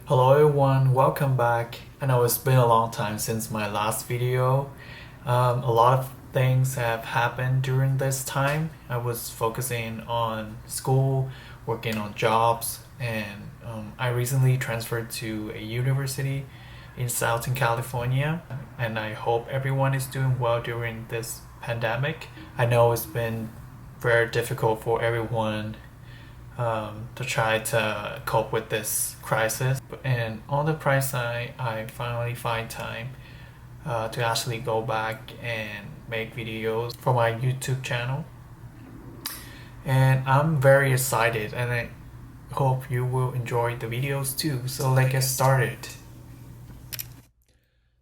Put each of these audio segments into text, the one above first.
Hello everyone, welcome back. I know it's been a long time since my last video. A lot of things have happened during this time. I was focusing on school, working on jobs, and I recently transferred to a university in Southern California. And I hope everyone is doing well during this pandemic. I know it's been very difficult for everyone to try to cope with this crisis. And on the bright side, I finally find time to actually go back and make videos for my YouTube channel. And I'm very excited and I hope you will enjoy the videos too. So let's get started.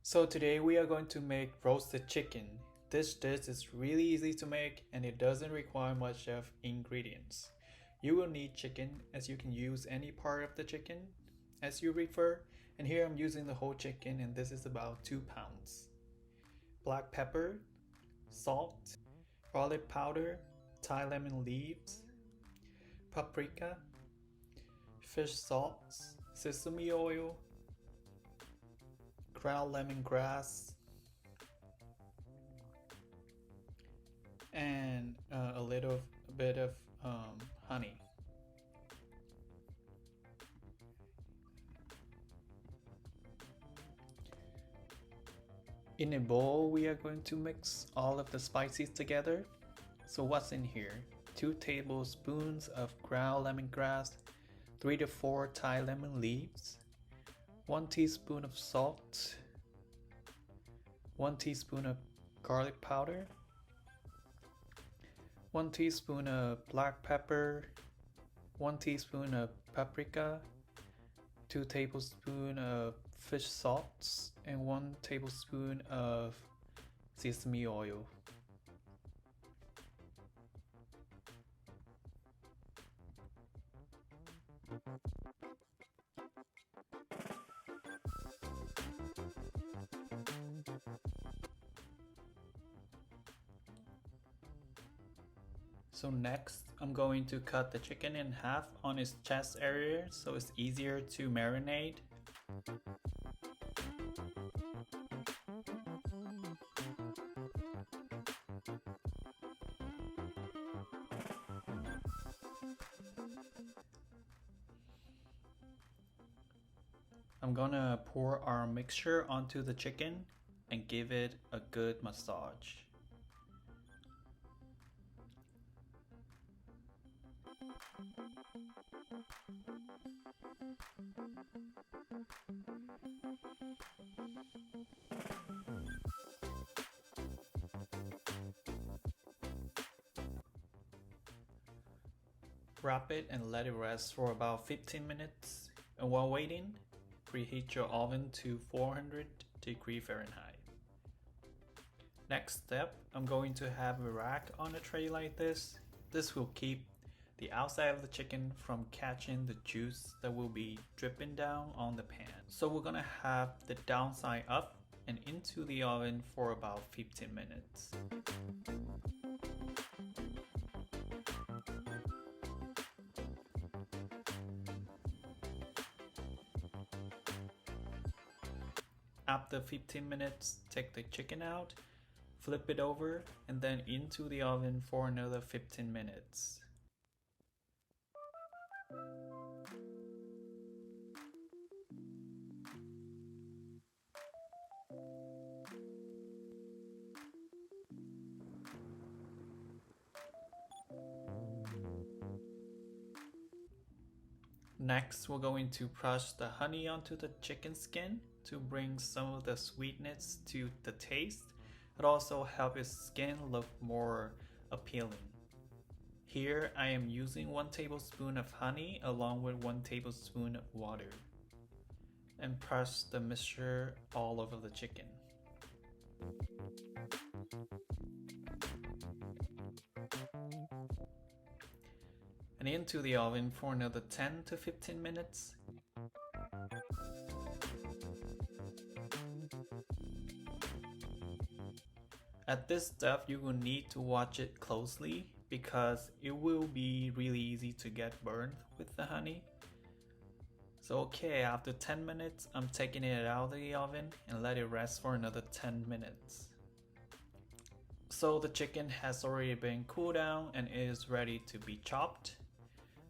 So today we are going to make roasted chicken. This dish is really easy to make and it doesn't require much of ingredients. You will need chicken as you can use any part of the chicken as you prefer. And here I'm using the whole chicken and this is about 2 pounds. Black pepper, salt, garlic powder, Thai lemon leaves, paprika, fish salt, sesame oil, ground lemongrass, and a little bit of honey. In a bowl, we are going to mix all of the spices together. So what's in here? 2 tablespoons of ground lemongrass, 3 to 4 Thai lemon leaves, 1 teaspoon of salt, 1 teaspoon of garlic powder, 1 teaspoon of black pepper, 1 teaspoon of paprika, 2 tablespoons of fish salts, and 1 tablespoon of sesame oil. So next, I'm going to cut the chicken in half on its chest area so it's easier to marinate. I'm gonna pour our mixture onto the chicken and give it a good massage. Wrap it and let it rest for about 15 minutes. And while waiting, preheat your oven to 400 degrees Fahrenheit. Next step, I'm going to have a rack on a tray like this. This will keep the outside of the chicken from catching the juice that will be dripping down on the pan. So we're gonna have the downside up and into the oven for about 15 minutes. After 15 minutes, take the chicken out, flip it over, and then into the oven for another 15 minutes. Next, we're going to brush the honey onto the chicken skin to bring some of the sweetness to the taste. It also helps its skin look more appealing. Here I am using 1 tablespoon of honey along with 1 tablespoon of water and press the mixture all over the chicken. And into the oven for another 10 to 15 minutes. At this step, you will need to watch it closely because it will be really easy to get burned with the honey. So okay, after 10 minutes, I'm taking it out of the oven and let it rest for another 10 minutes. So the chicken has already been cooled down and is ready to be chopped.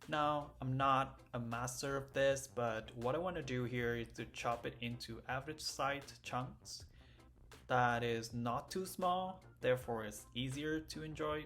Now, I'm not a master of this, but what I want to do here is to chop it into average sized chunks that is not too small, therefore it's easier to enjoy.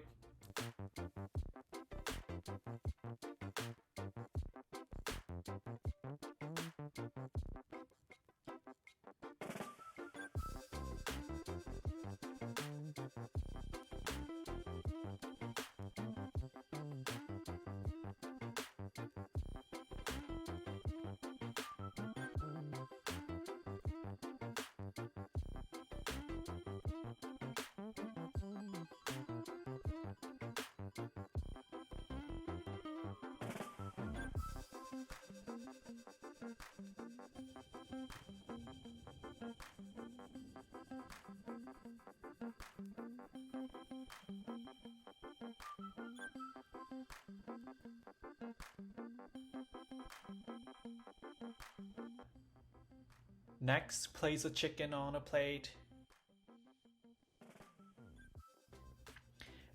Next, place the chicken on a plate.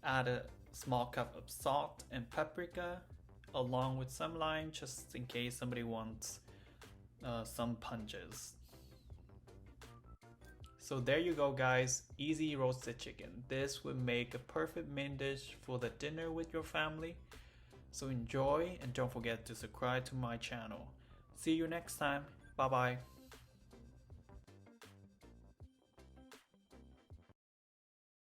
Add a small cup of salt and paprika, along with some lime, just in case somebody wants some punches. So there you go guys, easy roasted chicken. This would make a perfect main dish for the dinner with your family. So enjoy and don't forget to subscribe to my channel. See you next time. Bye bye.